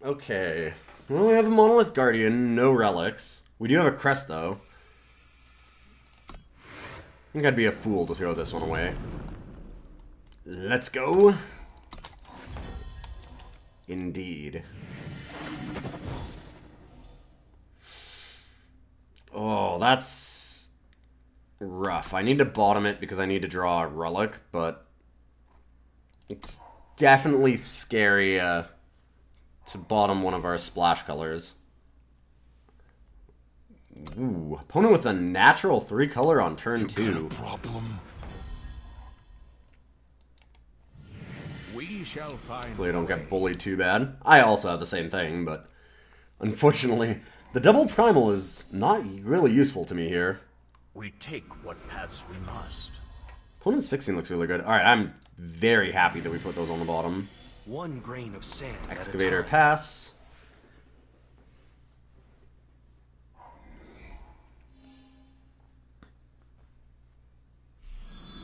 Okay. Well, we have a Monolith Guardian, no relics. We do have a crest, though. I think I'd be a fool to throw this one away. Let's go. Indeed. Oh, that's rough. I need to bottom it because I need to draw a relic, but it's definitely scary to bottom one of our splash colors. Ooh, opponent with a natural 3-color on turn 2. Problem. We shall find. Hopefully I don't get bullied too bad. I also have the same thing, but unfortunately, the double primal is not really useful to me here. We take what paths we must. Opponent's fixing looks really good. Alright, I'm very happy that we put those on the bottom. One grain of sand. Excavator pass.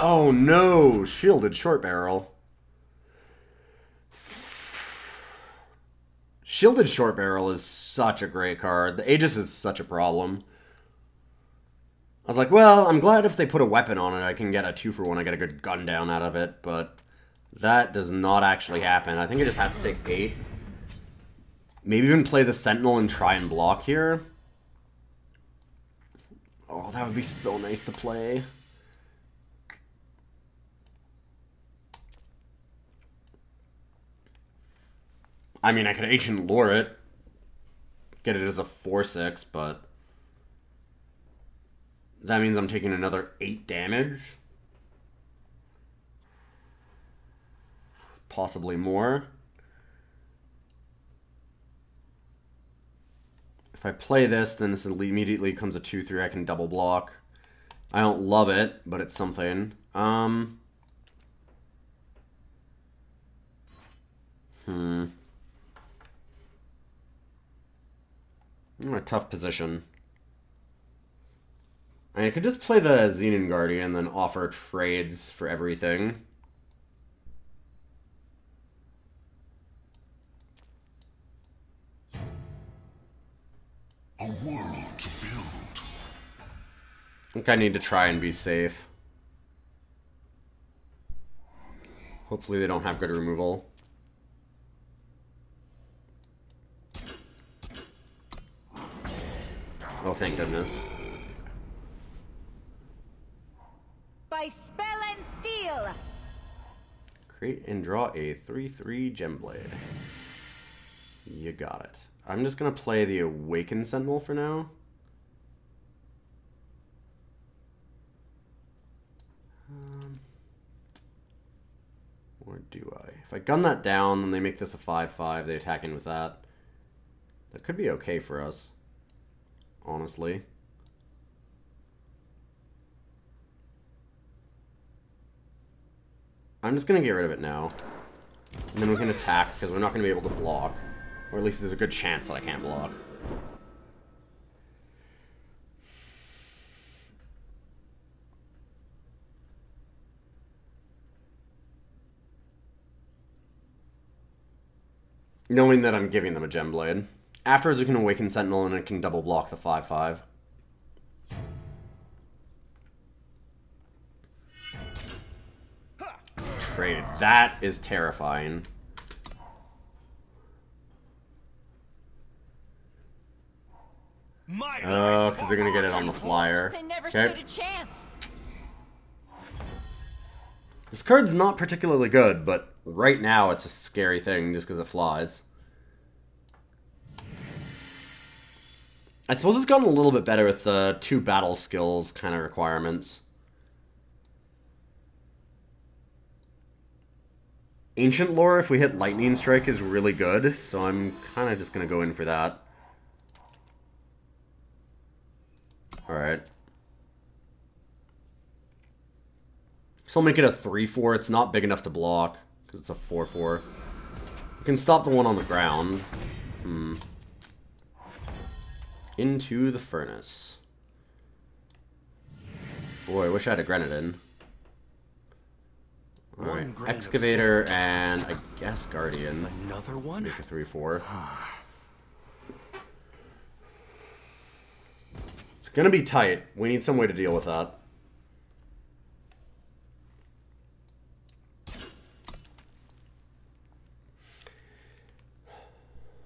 Oh no! Shielded short barrel. Shielded short barrel is such a great card. The Aegis is such a problem. I was like, well, I'm glad if they put a weapon on it, I can get a 2-for-1. I get a good gun down out of it, but that does not actually happen. I think I just have to take 8. Maybe even play the Sentinel and try and block here. Oh, that would be so nice to play. I mean, I could Ancient Lore it. Get it as a 4/6, but that means I'm taking another 8 damage. Possibly more. If I play this, then this immediately becomes a 2/3. I can double block. I don't love it, but it's something. I'm in a tough position. I could just play the Xenon Guardian and then offer trades for everything. A world to build. I think I need to try and be safe. Hopefully they don't have good removal. Oh, thank goodness. By spell and steel. Create and draw a 3/3 Gemblade. You got it. I'm just gonna play the Awakened Sentinel for now. Or do I? If I gun that down, then they make this a 5/5. They attack in with that. That could be okay for us, honestly. I'm just going to get rid of it now. And then we can attack, because we're not going to be able to block. Or at least there's a good chance that I can't block. Knowing that I'm giving them a Gemblade. Afterwards we can Awaken Sentinel and it can double block the 5/5. Trade. That is terrifying. Oh, because they're going to get it on the flyer. They never stood a chance. This card's not particularly good, but right now it's a scary thing just because it flies. I suppose it's gotten a little bit better with the 2 battle skills kind of requirements. Ancient Lore, if we hit Lightning Strike, is really good, so I'm kind of just going to go in for that. Alright. So I'll make it a 3/4. It's not big enough to block, because it's a 4/4. We can stop the one on the ground. Into the Furnace. Boy, I wish I had a Grenadin. One grain of Excavator sand. and I guess Guardian. Another one? Make a 3/4. It's gonna be tight. We need some way to deal with that.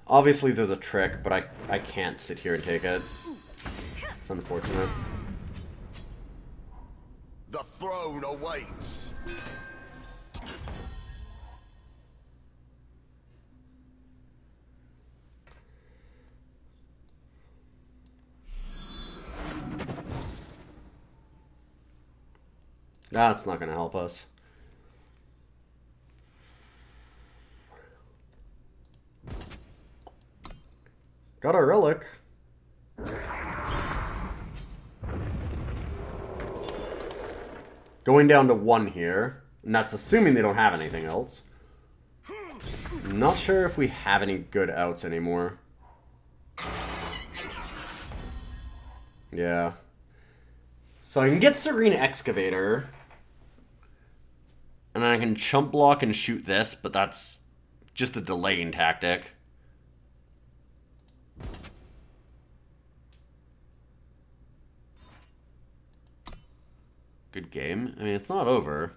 Obviously there's a trick, but I can't sit here and take it. It's unfortunate. The throne awaits. That's not gonna help us. Got our relic. Going down to 1 here. And that's assuming they don't have anything else. I'm not sure if we have any good outs anymore. Yeah. So I can get Serene Excavator. And then I can chump block and shoot this, but that's just a delaying tactic. Good game. I mean, it's not over.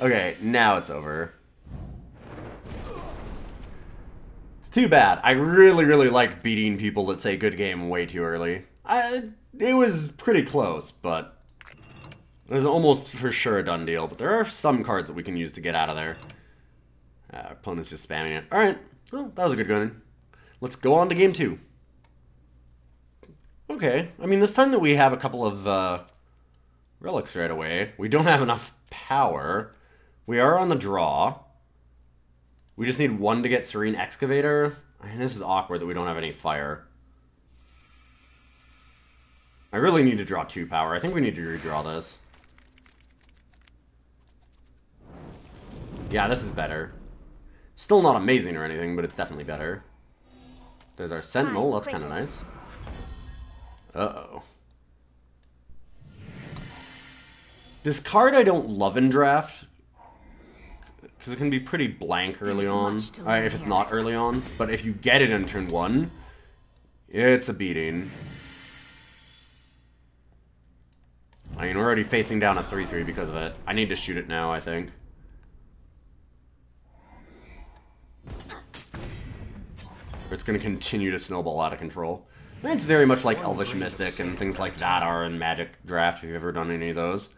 Okay, now it's over. It's too bad. I really, really like beating people that say good game way too early. It was pretty close, but it was almost for sure a done deal. But there are some cards that we can use to get out of there. Our opponent's just spamming it. Alright, well, that was a good gun. Let's go on to game 2. Okay, I mean, this time that we have a couple of relics right away. We don't have enough power. We are on the draw. We just need 1 to get Serene Excavator. I mean, this is awkward that we don't have any fire. I really need to draw 2 power. I think we need to redraw this. Yeah, this is better. Still not amazing or anything, but it's definitely better. There's our Sentinel. That's kind of nice. Uh-oh. This card I don't love in draft, because it can be pretty blank early on. If it's not early on. But if you get it in turn 1, it's a beating. I mean, we're already facing down a 3/3 because of it. I need to shoot it now, I think. It's going to continue to snowball out of control. I mean, it's very much like Elvish Mystic and things like that are in Magic Draft, if you've ever done any of those.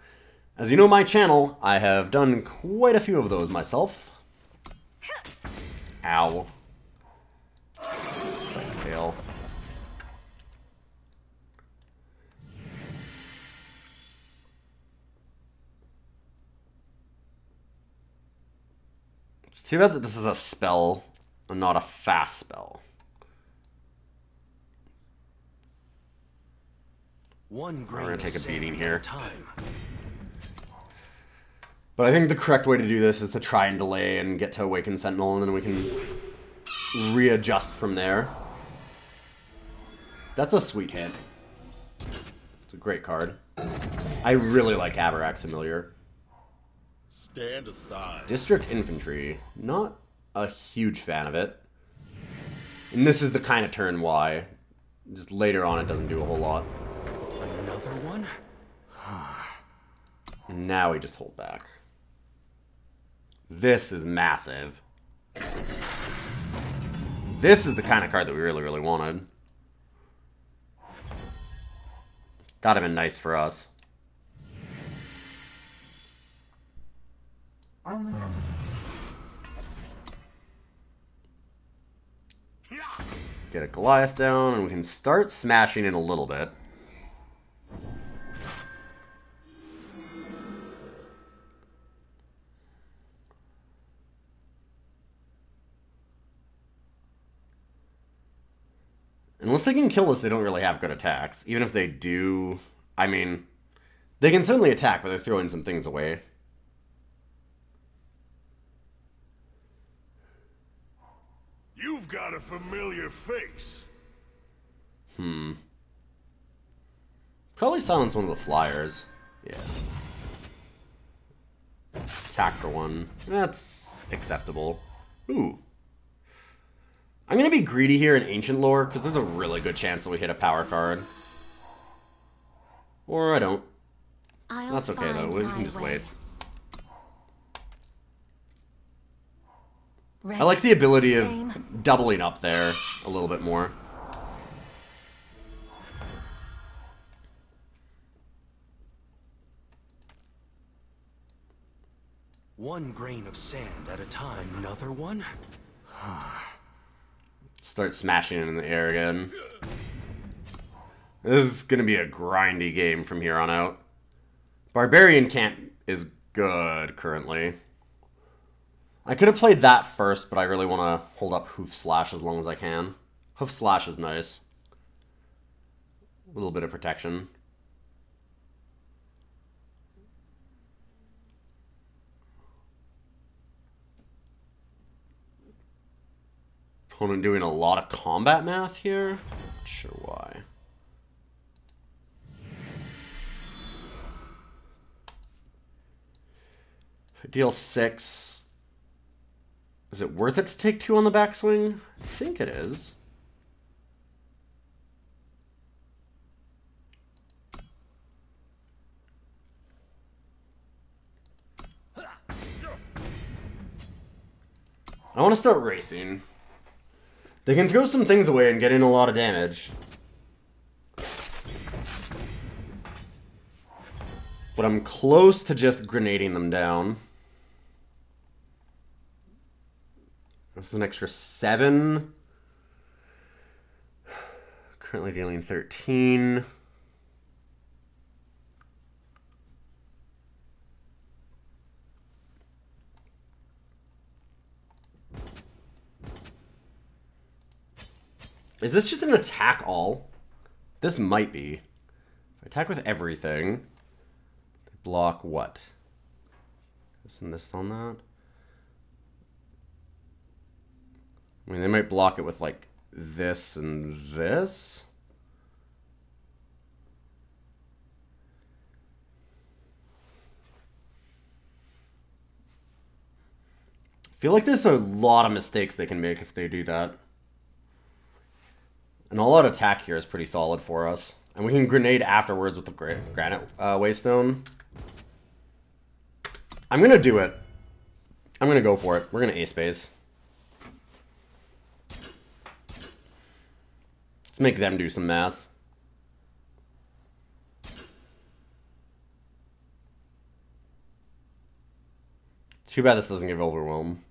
As you know, my channel, I have done quite a few of those myself. Ow. Spike tail. It's too bad that this is a spell and not a fast spell. One grain We're gonna take of a beating sand here. at a time. But I think the correct way to do this is to try and delay and get to Awakened Sentinel, and then we can readjust from there. That's a sweet hit. It's a great card. I really like Averax Familiar. Stand aside. District Infantry. Not a huge fan of it. And this is the kind of turn why. Just later on it doesn't do a whole lot. Another one? Now we just hold back. This is massive. This is the kind of card that we really, really wanted. That'd have been nice for us. Get a Goliath down, and we can start smashing it a little bit. Unless they can kill us, they don't really have good attacks. Even if they do, I mean, they can certainly attack, but they're throwing some things away. You've got a familiar face. Probably silence one of the flyers. Yeah. Attack for one. That's acceptable. Ooh. I'm gonna be greedy here in Ancient Lore, because there's a really good chance that we hit a power card. Or I don't. That's okay though, we can just wait. I like the ability of doubling up there a little bit more. One grain of sand at a time. Another one? Start smashing it in the air again. This is going to be a grindy game from here on out. Barbarian Camp is good currently. I could have played that first, but I really want to hold up Hoof Slash as long as I can. Hoof Slash is nice. A little bit of protection. Opponent doing a lot of combat math here. Not sure why. If I deal 6, is it worth it to take 2 on the backswing? I think it is. I want to start racing. They can throw some things away and get in a lot of damage. But I'm close to just grenading them down. This is an extra 7. Currently dealing 13. Is this just an attack all? This might be. If I attack with everything, they block what? This and this on that? I mean, they might block it with, like, this and this. I feel like there's a lot of mistakes they can make if they do that. An all-out attack here is pretty solid for us. And we can grenade afterwards with the granite waystone. I'm going to do it. I'm going to go for it. We're going to ace base. Let's make them do some math. Too bad this doesn't give overwhelm.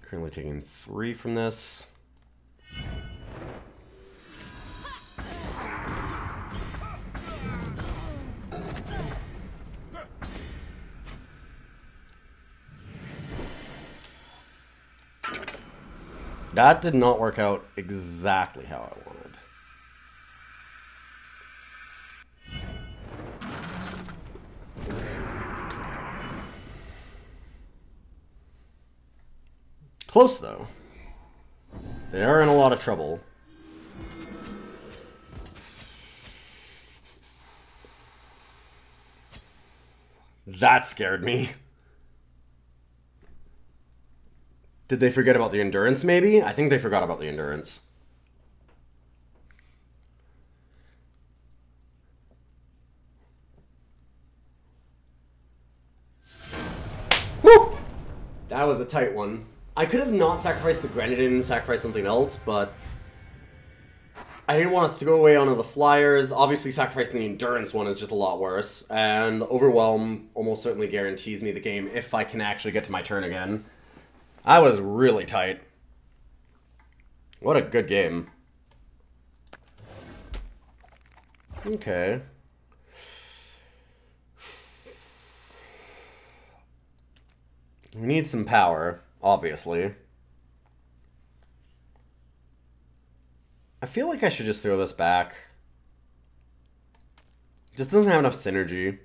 Currently taking 3 from this. That did not work out exactly how I wanted. Close, though. They are in a lot of trouble. That scared me. Did they forget about the endurance, maybe? I think they forgot about the endurance. Woo! That was a tight one. I could have not sacrificed the grenadine and sacrificed something else, but I didn't want to throw away one of the flyers. Obviously, sacrificing the endurance one is just a lot worse. And the overwhelm almost certainly guarantees me the game if I can actually get to my turn again. I was really tight. What a good game. Okay. We need some power, obviously. I feel like I should just throw this back. It just doesn't have enough synergy.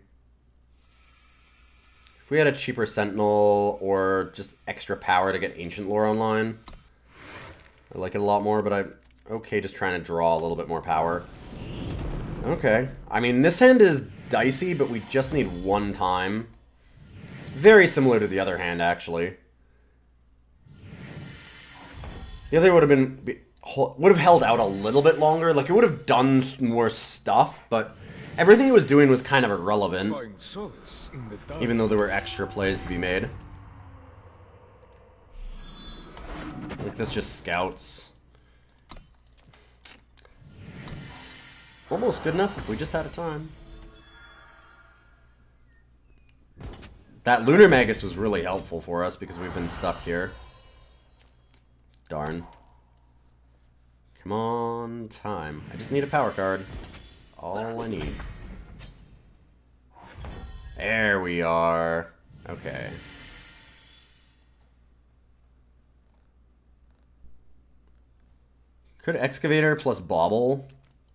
If we had a cheaper Sentinel or just extra power to get Ancient Lore online, I like it a lot more, but I'm okay just trying to draw a little bit more power. Okay. I mean, this hand is dicey, but we just need one time. It's very similar to the other hand, actually. The other would have held out a little bit longer. Like, it would have done more stuff, but everything it was doing was kind of irrelevant. Even though there were extra plays to be made. Like, this just scouts. Almost good enough if we just had a time. That Lunar Magus was really helpful for us because we've been stuck here. Darn. Come on, time. I just need a power card. That's all I need. There we are. Okay. Could Excavator plus Bauble.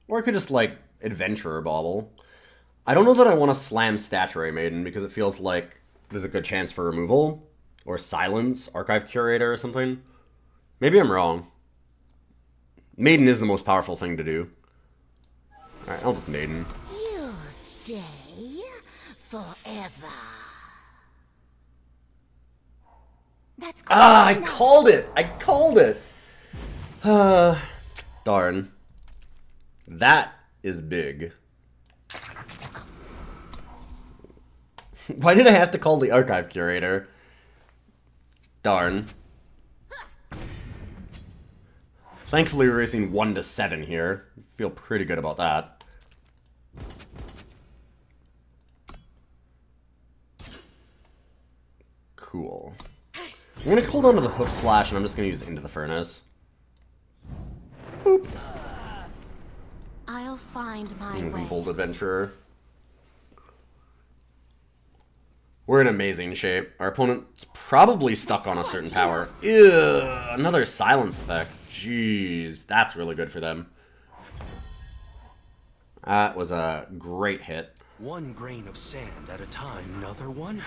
Or I could just, like, Adventurer Bauble. I don't know that I want to slam Statuary Maiden because it feels like there's a good chance for removal. Or Silence, Archive Curator or something. Maybe I'm wrong. Maiden is the most powerful thing to do. Alright, I'll just Maiden. You'll stay forever. That's I called it! I called it! Darn. That is big. Why did I have to call the Archive Curator? Darn. Thankfully we're racing 1 to 7 here. Feel pretty good about that. Cool. I'm gonna hold on to the Hoof Slash and I'm just gonna use Into the Furnace. Boop. I'll find my way. Bold Adventurer. We're in amazing shape. Our opponent's probably stuck on a certain power. Ew, another silence effect. Jeez, that's really good for them. That was a great hit. One grain of sand at a time, another one?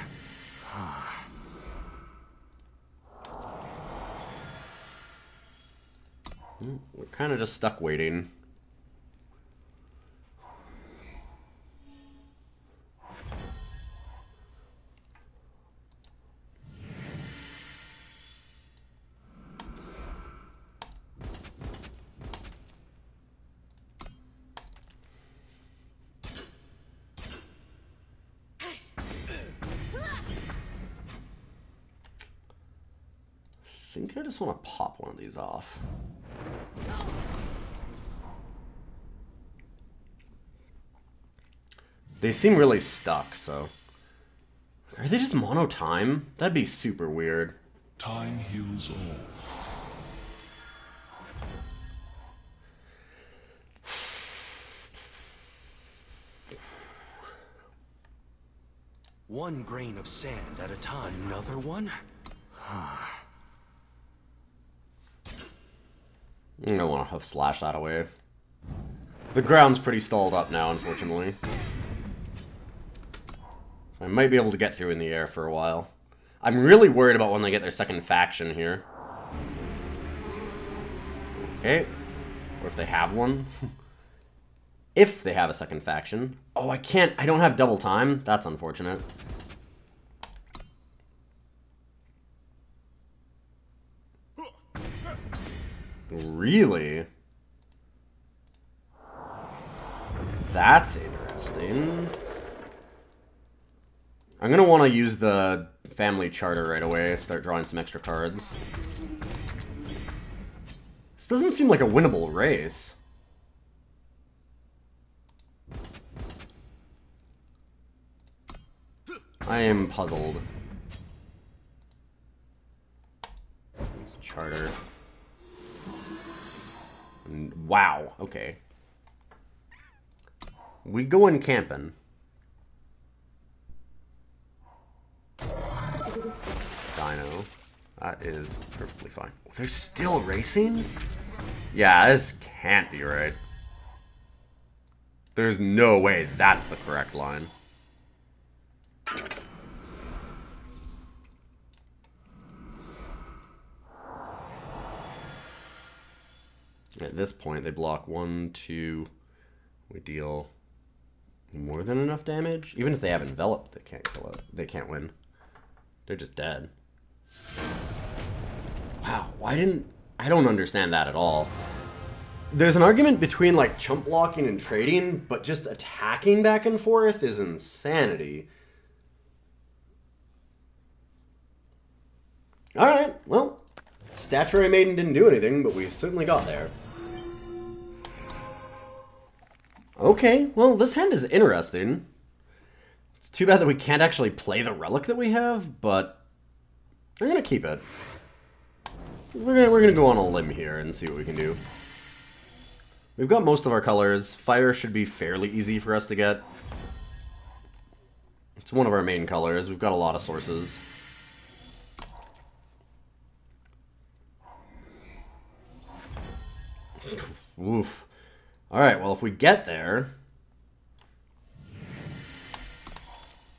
We're kind of just stuck waiting. I think I just want to pop one of these off. They seem really stuck, so... Are they just mono time? That'd be super weird. Time heals all. One grain of sand at a time, another one? I don't want to Hoof Slash that away. The ground's pretty stalled up now, unfortunately. I might be able to get through in the air for a while. I'm really worried about when they get their second faction here. Okay. Or if they have one. If they have a second faction. Oh, I can't. I don't have double time. That's unfortunate. Really? That's interesting. I'm gonna want to use the family charter right away, start drawing some extra cards. This doesn't seem like a winnable race. I am puzzled. It's charter. Wow, okay. We going camping. Dino. That is perfectly fine. They're still racing? Yeah, this can't be right. There's no way that's the correct line. At this point, they block 1, 2. We deal more than enough damage. Even if they have enveloped, they can't kill it. They can't win. They're just dead. Wow, why didn't... I don't understand that at all. There's an argument between, like, chump blocking and trading, but just attacking back and forth is insanity. Alright, well, Statuary Maiden didn't do anything, but we certainly got there. Okay, well, this hand is interesting. It's too bad that we can't actually play the relic that we have, but I'm gonna keep it. We're gonna go on a limb here and see what we can do. We've got most of our colors. Fire should be fairly easy for us to get. It's one of our main colors. We've got a lot of sources. Oof. Alright, well, if we get there...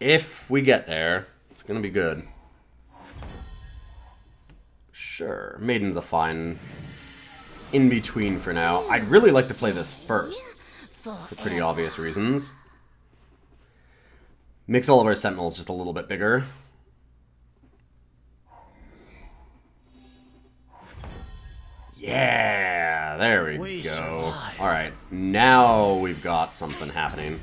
it's gonna be good. Sure, Maiden's a fine in-between for now. I'd really like to play this first, for pretty obvious reasons. Makes all of our Sentinels just a little bit bigger. Yeah, there we go. Alright, now we've got something happening.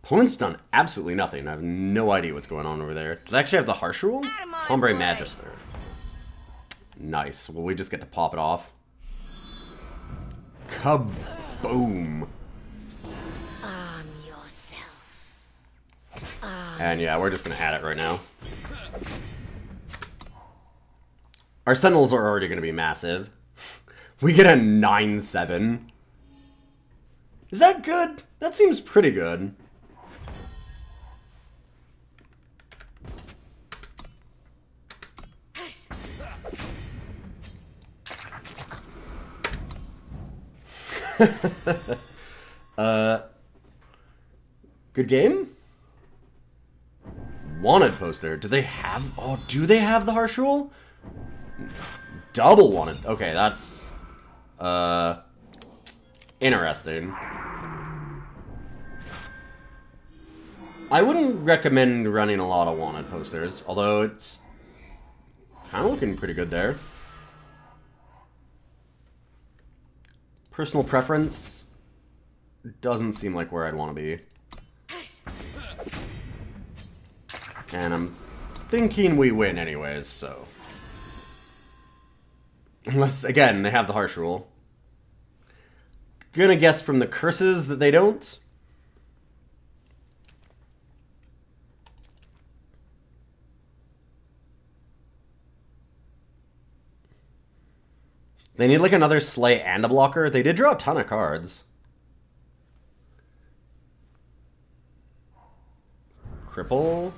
Opponent's done absolutely nothing. I have no idea what's going on over there. Does it actually have the Harsh Rule? Hombre Magister. Nice. Will we just get to pop it off? Kaboom. Arm yourself. And yeah, we're just gonna add it right now. Our Sentinels are already gonna be massive. We get a 9/7. Is that good? That seems pretty good. Good game? Wanted poster. Do they have... Oh, do they have the Harsh Rule? Double wanted. Okay, that's... interesting. I wouldn't recommend running a lot of wanted posters, although it's kind of looking pretty good there. Personal preference doesn't seem like where I'd want to be. And I'm thinking we win anyways, so... Unless, again, they have the Harsh Rule. Gonna guess from the curses that they don't. They need like another Slay and a blocker. They did draw a ton of cards. Cripple.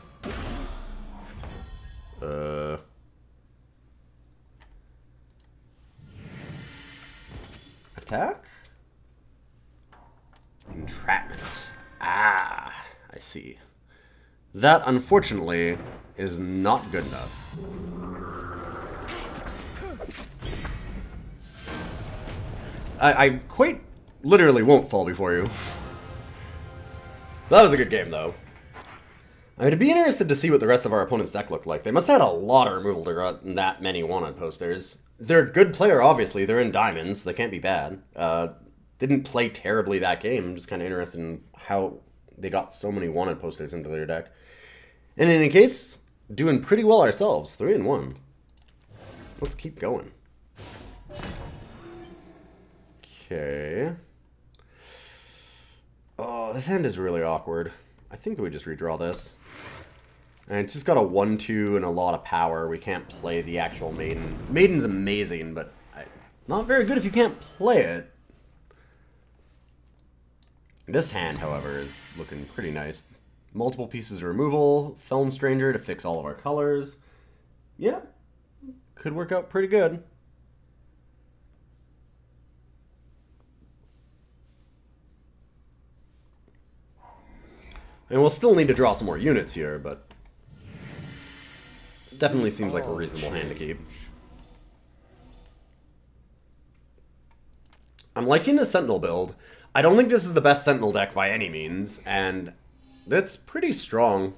Attack? Entrapment. Ah, I see. That, unfortunately, is not good enough. I quite literally won't fall before you. That was a good game, though. I mean, it'd be interested to see what the rest of our opponent's deck looked like. They must have had a lot of removal to run that many wanted posters. They're a good player, obviously. They're in diamonds. They can't be bad. Didn't play terribly that game. I'm just kind of interested in how they got so many wanted posters into their deck. And in any case, doing pretty well ourselves. 3-1. Let's keep going. Okay. Oh, this hand is really awkward. I think we just redraw this. And it's just got a 1-2 and a lot of power. We can't play the actual Maiden. Maiden's amazing, but not very good if you can't play it. This hand, however, is looking pretty nice. Multiple pieces of removal, Felon Stranger to fix all of our colors. Yeah, could work out pretty good. And we'll still need to draw some more units here, but it definitely seems like a reasonable hand to keep. I'm liking the Sentinel build. I don't think this is the best Sentinel deck by any means, and it's pretty strong.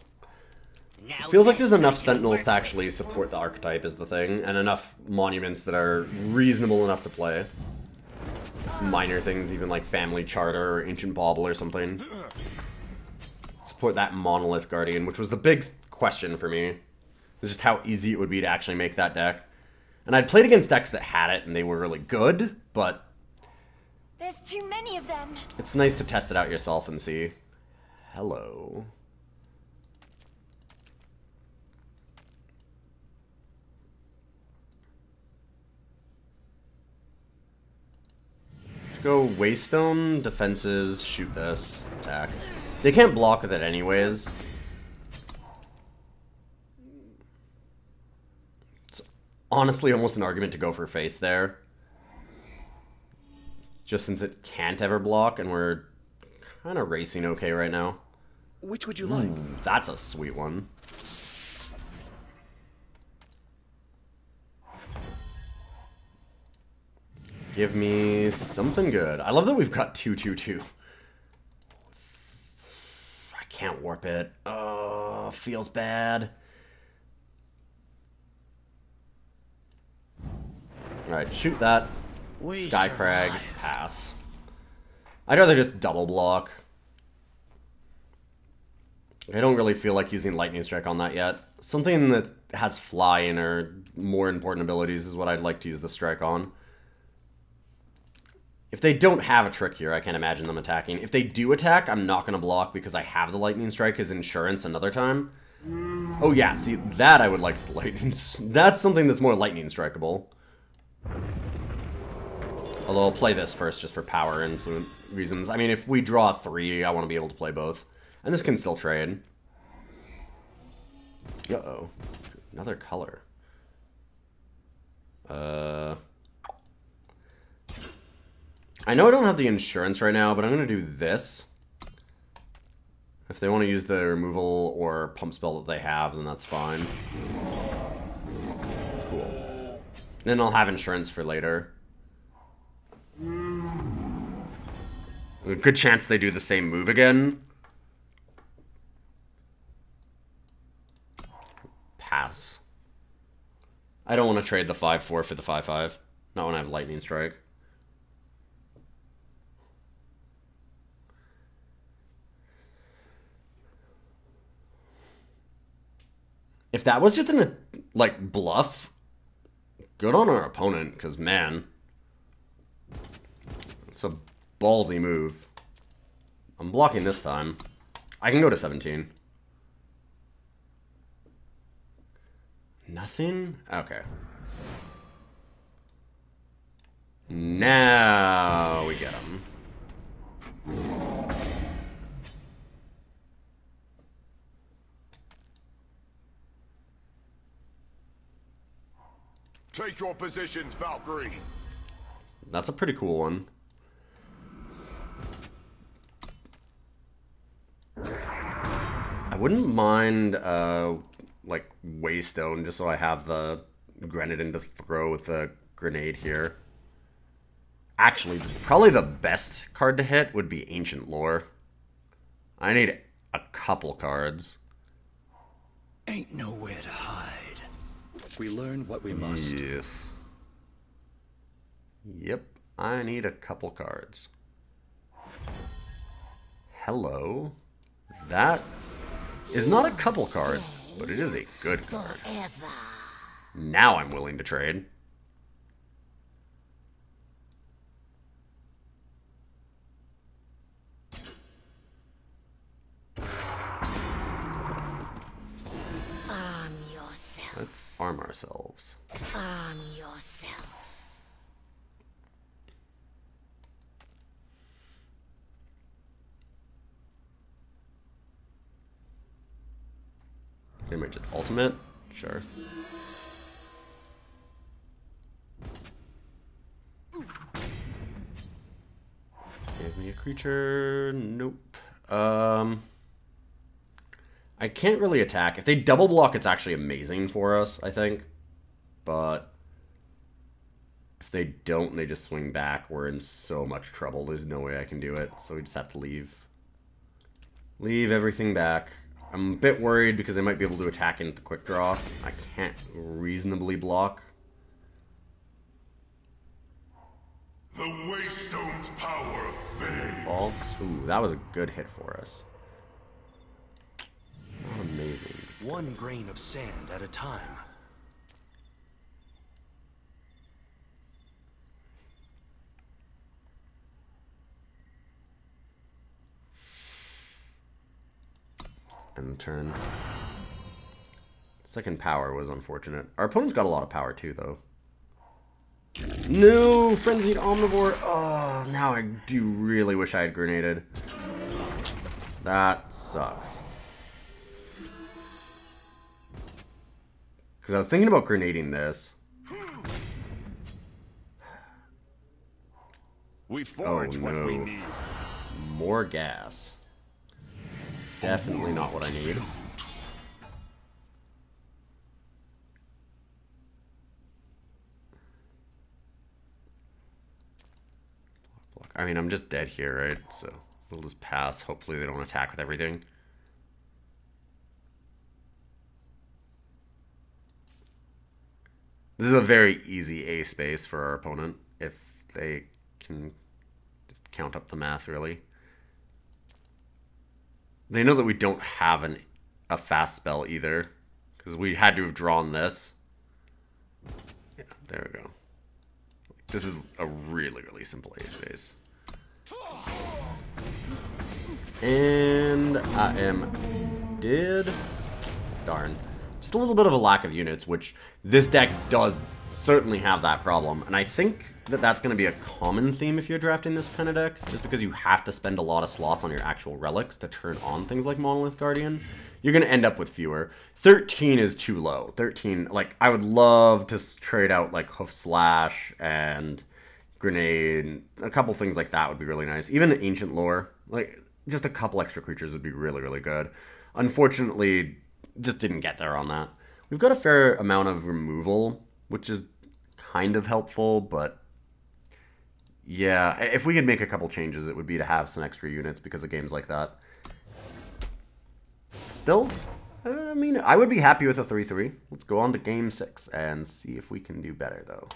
It feels like there's enough Sentinels to actually support the archetype is the thing, and enough monuments that are reasonable enough to play. Some minor things, even like Family Charter or Ancient Bauble or something. Support that Monolith Guardian, which was the big question for me. It's just how easy it would be to actually make that deck. And I'd played against decks that had it, and they were really good, but There's too many of them. it's nice to test it out yourself and see. Hello. Go Waystone, defenses, shoot this, attack. They can't block with it anyways. It's honestly almost an argument to go for face there. Just since it can't ever block, and we're kind of racing okay right now. Which would you like? That's a sweet one. Give me something good. I love that we've got 2/2/2. I can't warp it. Oh, feels bad. Alright, shoot that. Sky Crag, pass. I'd rather just double block. I don't really feel like using Lightning Strike on that yet. Something that has flying or more important abilities is what I'd like to use the strike on. If they don't have a trick here, I can't imagine them attacking. If they do attack, I'm not going to block because I have the Lightning Strike as insurance another time. Oh yeah, see, that I would like the Lightning... That's something that's more Lightning Strikeable. Although I'll play this first just for power and influence reasons. I mean, if we draw 3, I want to be able to play both. And this can still trade. Uh-oh. Another color. I know I don't have the insurance right now, but I'm going to do this. If they want to use the removal or pump spell that they have, then that's fine. Cool. Then I'll have insurance for later. A good chance they do the same move again. Pass. I don't want to trade the 5-4 for the 5-5. Not when I have Lightning Strike. If that was just an, like, bluff, good on our opponent, because, man, it's a ballsy move. I'm blocking this time. I can go to 17. Nothing? Okay. Now we get him. Take your positions, Valkyrie. That's a pretty cool one. I wouldn't mind, like, Waystone, just so I have the Grenadin to throw with the grenade here. Actually, probably the best card to hit would be Ancient Lore. I need a couple cards. Ain't nowhere to hide. We learn what we must. Yep, I need a couple cards. Hello. That is not a couple cards, but it is a good card. Now I'm willing to trade. Arm yourself. Let's arm ourselves. Arm yourself. They might just ultimate. Sure. Give me a creature. Nope. I can't really attack. If they double block, it's actually amazing for us, I think. But if they don't and they just swing back, we're in so much trouble. There's no way I can do it, so we just have to leave. Leave everything back. I'm a bit worried because they might be able to attack into the quick draw. I can't reasonably block. The Waystone's power fades. Faults. Ooh, that was a good hit for us. Not amazing. One grain of sand at a time. End turn. Second power was unfortunate. Our opponent's got a lot of power too, though. No! Frenzied Omnivore! Oh, now I do really wish I had grenaded. That sucks. Because I was thinking about grenading this. We forge what we need. More gas. Definitely not what I need. I mean, I'm just dead here, right? So we'll just pass. Hopefully they don't attack with everything. This is a very easy A space for our opponent if they can just count up the math, really. They know that we don't have a fast spell either, because we had to have drawn this. Yeah, there we go. This is a really, really simple A space. And I am dead. Darn. Just a little bit of a lack of units, which this deck does certainly have that problem. And I think that that's going to be a common theme if you're drafting this kind of deck, just because you have to spend a lot of slots on your actual relics to turn on things like Monolith Guardian. You're going to end up with fewer. 13 is too low. 13, like, I would love to trade out, like, Hoof Slash and Grenade. A couple things like that would be really nice. Even the Ancient Lore, like, just a couple extra creatures would be really, really good. Unfortunately, just didn't get there on that. We've got a fair amount of removal, which is kind of helpful, but yeah, if we could make a couple changes, it would be to have some extra units because of games like that. Still, I mean, I would be happy with a 3-3. Let's go on to game 6 and see if we can do better, though.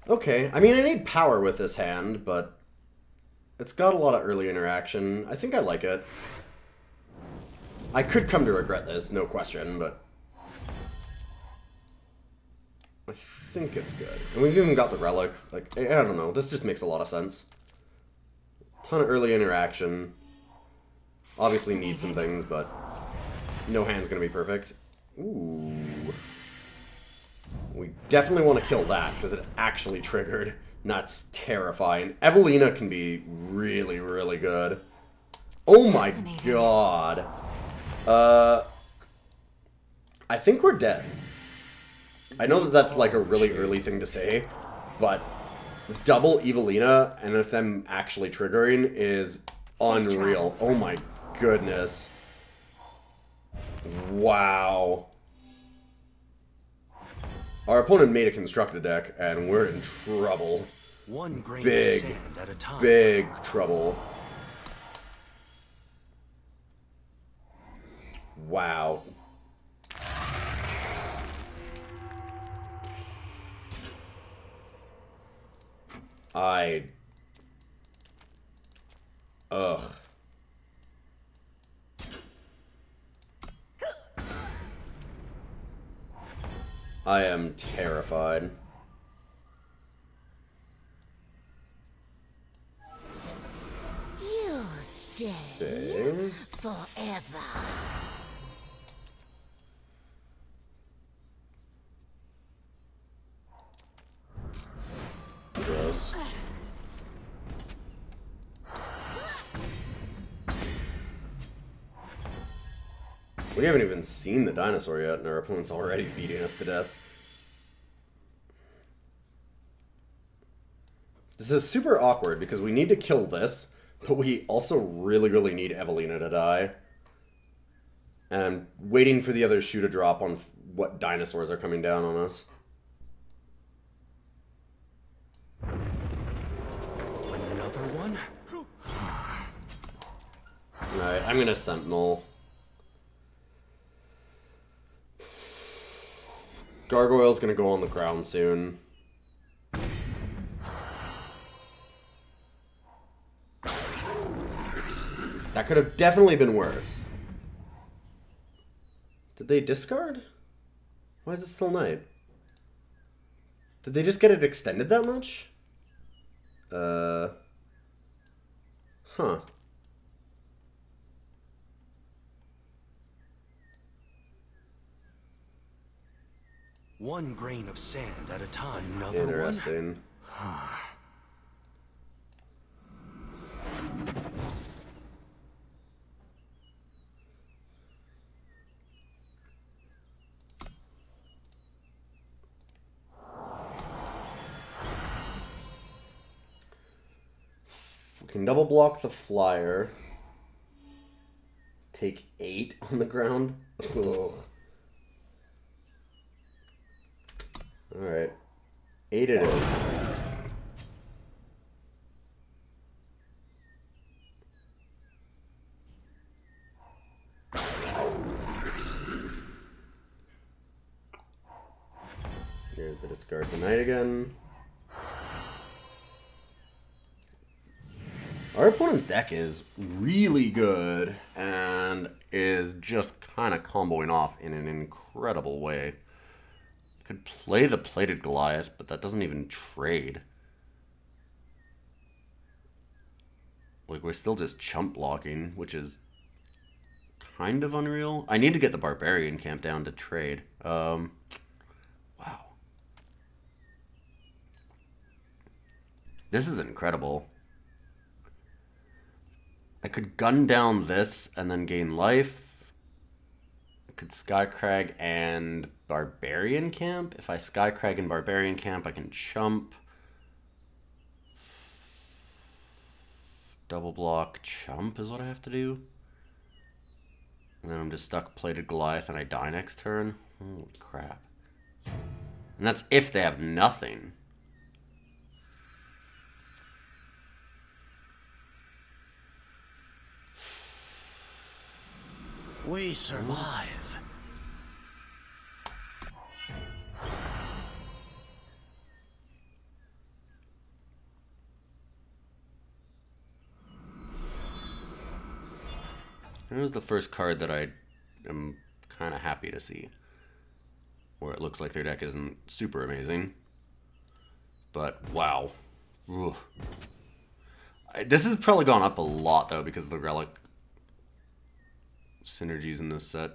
Okay, I mean, I need power with this hand, but it's got a lot of early interaction. I think I like it. I could come to regret this, no question, but I think it's good. And we've even got the relic. Like, I don't know. This just makes a lot of sense. Ton of early interaction. Obviously need some things, but no hand's gonna be perfect. Ooh. We definitely want to kill that, because it actually triggered. And that's terrifying. Evelina can be really, really good. Oh my god. I think we're dead. I know that that's like a really early thing to say, but double Evelina and with them actually triggering is unreal. Oh my goodness. Wow. Our opponent made a constructed deck, and we're in trouble. One grain Big, of sand at a time. big trouble. Wow. Ugh. I am terrified. You'll stay Okay. forever. Gross. We haven't even seen the dinosaur yet, and our opponent's already beating us to death. This is super awkward, because we need to kill this, But we also really, really need Evelina to die. And I'm waiting for the other shoe to drop on what dinosaurs are coming down on us. Another one? Alright, I'm gonna Sentinel. Gargoyle's gonna go on the ground soon. That could have definitely been worse. Did they discard? Why is it still night? Did they just get it extended that much? Huh. One grain of sand at a time. Another Interesting. one? We can double block the flyer. Take 8 on the ground. Ugh. Alright. 8 it is. Here's the discard tonight again. Our opponent's deck is really good and is just kind of comboing off in an incredible way. Could play the Plated Goliath, but that doesn't even trade. Like, we're still just chump blocking, which is kind of unreal. I need to get the Barbarian camp down to trade. Wow. This is incredible. I could gun down this and then gain life. I could Skycrag and Barbarian camp. If I Skycrag and Barbarian camp, I can chump. Double block chump is what I have to do. And then I'm just stuck Plated Goliath and I die next turn. Holy crap. And that's if they have nothing. We survive. Here's the first card that I am kind of happy to see. Where it looks like their deck isn't super amazing. But, wow. Ugh. This has probably gone up a lot, though, because of the relic synergies in this set.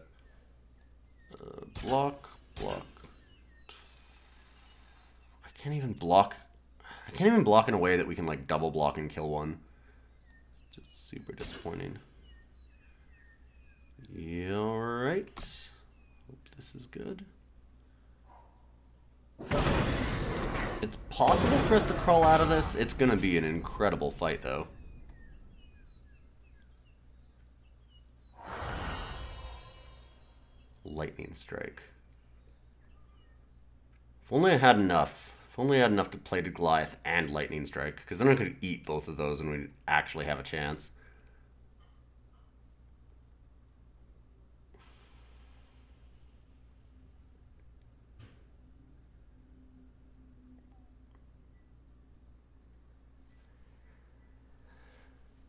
Block. I can't even block in a way that we can, like, double block and kill one. It's just super disappointing. Yeah, alright. Hope this is good. It's possible for us to crawl out of this. It's gonna be an incredible fight, though. Lightning Strike. If only I had enough. If only I had enough to play to Goliath and Lightning Strike, because then I could eat both of those and we'd actually have a chance.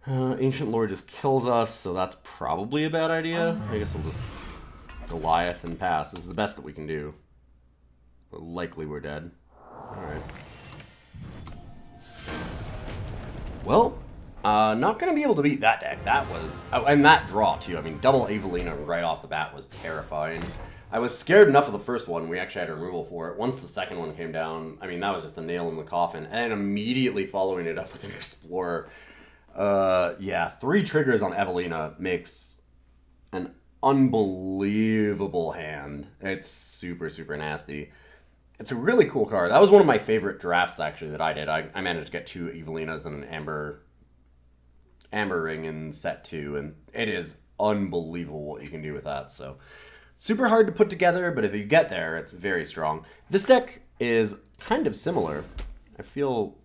Ancient Lore just kills us, so that's probably a bad idea. I guess we'll just Goliath and pass. This is the best that we can do. But likely we're dead. Alright. Well, not going to be able to beat that deck. That was... Oh, and that draw, too. I mean, double Evelina right off the bat was terrifying. I was scared enough of the first one. We actually had removal for it. Once the second one came down, I mean, that was just the nail in the coffin. And immediately following it up with an Explorer. Yeah, 3 triggers on Evelina makes an unbelievable hand. It's super, super nasty. It's a really cool card. That was one of my favorite drafts, actually, that I did. I managed to get 2 Evelinas and an Amber Amber Ring in set 2, and it is unbelievable what you can do with that. So super hard to put together, but if you get there, it's very strong. This deck is kind of similar. I feel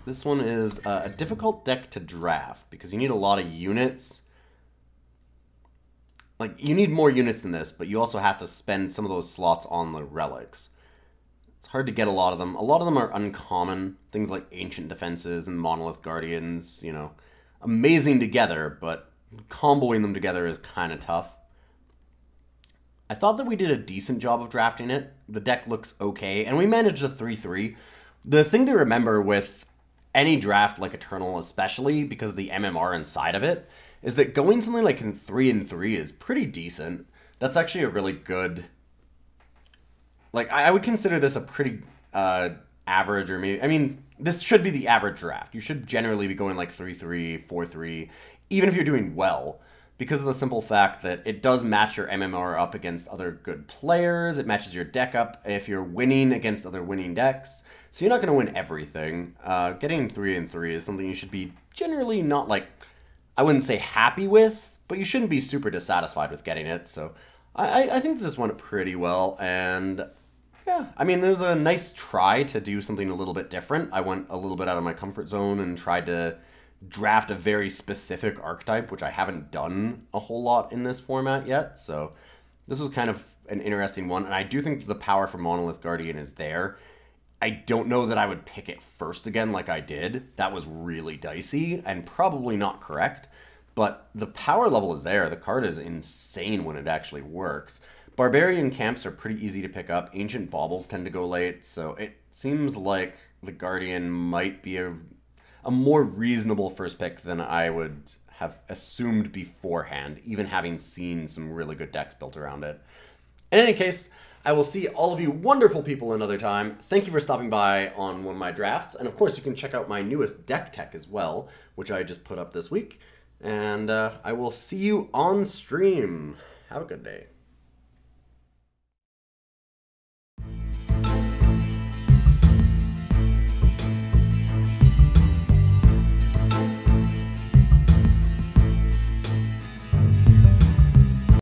this one is a difficult deck to draft because you need a lot of units. Like, you need more units than this, but you also have to spend some of those slots on the relics. It's hard to get a lot of them. A lot of them are uncommon. Things like Ancient Defenses and Monolith Guardians, you know, amazing together, but comboing them together is kind of tough. I thought that we did a decent job of drafting it. The deck looks okay, and we managed a 3-3. The thing to remember with any draft like Eternal, especially because of the MMR inside of it, is that going something like in 3-3 is pretty decent. That's actually a really good... Like, I would consider this a pretty average, or maybe... I mean, this should be the average draft. You should generally be going like 3-3, 4-3, even if you're doing well, because of the simple fact that it does match your MMR up against other good players. It matches your deck up if you're winning against other winning decks. So you're not going to win everything. Getting 3-3 is something you should be generally not, like, I wouldn't say happy with, but you shouldn't be super dissatisfied with getting it. So I think this went pretty well, and yeah, I mean, there's a nice try to do something a little bit different. I went a little bit out of my comfort zone and tried to draft a very specific archetype, which I haven't done a whole lot in this format yet. So this was kind of an interesting one, and I do think the power for Monolith Guardian is there. I don't know that I would pick it first again like I did. That was really dicey and probably not correct, but the power level is there. The card is insane when it actually works. Barbarian camps are pretty easy to pick up. Ancient baubles tend to go late, so it seems like the Guardian might be a more reasonable first pick than I would have assumed beforehand, even having seen some really good decks built around it. In any case, I will see all of you wonderful people another time. Thank you for stopping by on one of my drafts. And of course, you can check out my newest deck tech as well, which I just put up this week. And I will see you on stream. Have a good day.